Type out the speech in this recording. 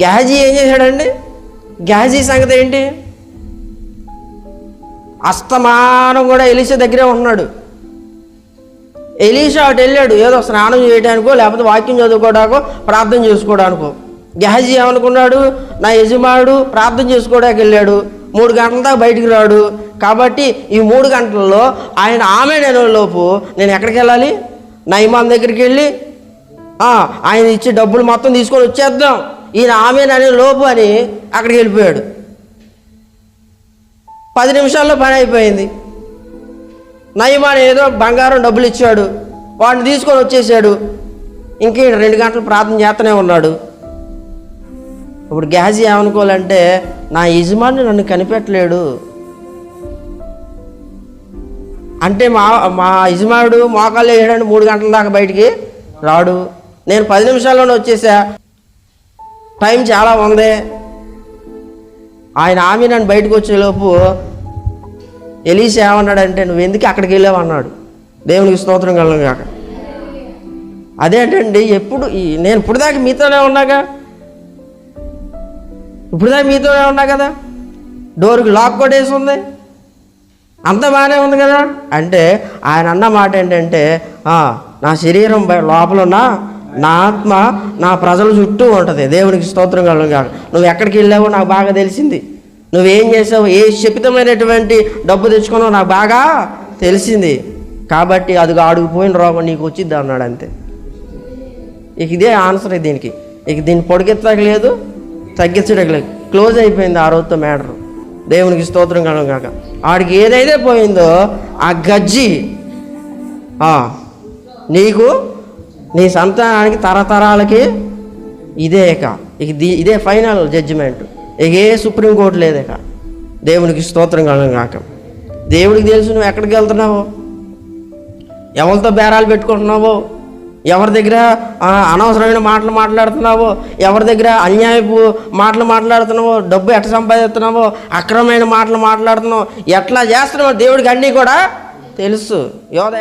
గెహజీ ఏం చేశాడండి? గెహజీ సంగతి ఏంటి? అస్తమానం కూడా ఎలీషా దగ్గరే ఉంటున్నాడు. ఎలీషా అటు వెళ్ళాడు ఏదో స్నానం చేయడానికో లేకపోతే వాక్యం చదువుకోవడానికో ప్రార్థన చేసుకోవడానికో. గెహజీ ఏమనుకున్నాడు? నా యజమానుడు ప్రార్థన చేసుకోవడానికి వెళ్ళాడు, 3 గంటల దాకా బయటికి రాడు, కాబట్టి ఈ 3 గంటల్లో ఆయన ఆమెన్ లోపు నేను ఎక్కడికి వెళ్ళాలి? నయమాన్ దగ్గరికి వెళ్ళి ఆయన ఇచ్చే డబ్బులు మొత్తం తీసుకొని వచ్చేద్దాం, ఈయన ఆమెన్ అనే లోపు అని అక్కడికి వెళ్ళిపోయాడు. 10 నిమిషాల్లో పని అయిపోయింది. నయమాన్ ఏదో బంగారం డబ్బులు ఇచ్చాడు, వాడిని తీసుకొని వచ్చేసాడు. ఇంకే 2 గంటలు ప్రార్థన చేస్తూనే ఉన్నాడు. ఇప్పుడు గెహజీ ఏమనుకోవాలంటే, నా యజమాని నన్ను కనిపెట్టలేడు అంటే మా యజమానుడు మోకాళ్ళు వేయడానికి 3 గంటల దాకా బయటికి రాడు, నేను 10 నిమిషాల్లోనే వచ్చేసా, టైం చాలా ఉంది. ఆయన ఆమె నన్ను బయటకు వచ్చేలోపు ఎలీషా ఏమన్నాడంటే, నువ్వు ఎందుకు అక్కడికి వెళ్ళావు అన్నాడు. దేవునికి స్తోత్రం కలుగును గాక. అదేంటండి, నేను ఇప్పుడు దాకా మీతోనే ఉన్నాగా, మీతోనే ఉన్నా కదా, డోర్కి లాక్ కొట్టేసి ఉంది, అంత బాగానే ఉంది కదా అంటే ఆయన అన్న మాట ఏంటంటే, నా శరీరం లోపల ఉన్న నా ఆత్మ నా ప్రజల చుట్టూ ఉంటుంది. దేవునికి స్తోత్రం కలుగును గాక. నువ్వు ఎక్కడికి వెళ్ళావో నాకు బాగా తెలిసింది, నువ్వేం చేసావు, ఏ శపితమైనటువంటి డబ్బు తెచ్చుకున్నావు నాకు బాగా తెలిసింది, కాబట్టి అదిగా అడుగుపోయిన రోగం నీకు వచ్చిద్ది అన్నాడు. అంతే. ఇదే ఆన్సర్ దీనికి. దీన్ని పొడికెత్తక లేదు, తగ్గించడం లేదు. క్లోజ్ అయిపోయింది ఆ రోజుతో మ్యాటర్. దేవునికి స్తోత్రం కలుగును గాక. ఆడికి ఏదైతే పోయిందో ఆ గజ్జి నీకు నీ సంతానానికి తరతరాలకి ఇదే ఫైనల్ జడ్జిమెంట్. ఏ సుప్రీంకోర్టు లేదు ఇక. దేవునికి స్తోత్రం కలుగును గాక. దేవుడికి తెలుసు నువ్వు ఎక్కడికి వెళ్తున్నావో, ఎవరితో బేరాలు పెట్టుకుంటున్నావో, ఎవరి దగ్గర అనవసరమైన మాటలు మాట్లాడుతున్నావో, ఎవరి దగ్గర అన్యాయపు మాటలు మాట్లాడుతున్నావో, డబ్బు ఎట్లా సంపాదిస్తున్నావో, అక్రమమైన మాటలు మాట్లాడుతున్నావో, ఎట్లా చేస్తున్నావో దేవుడికి అన్నీ కూడా తెలుసు. యోధ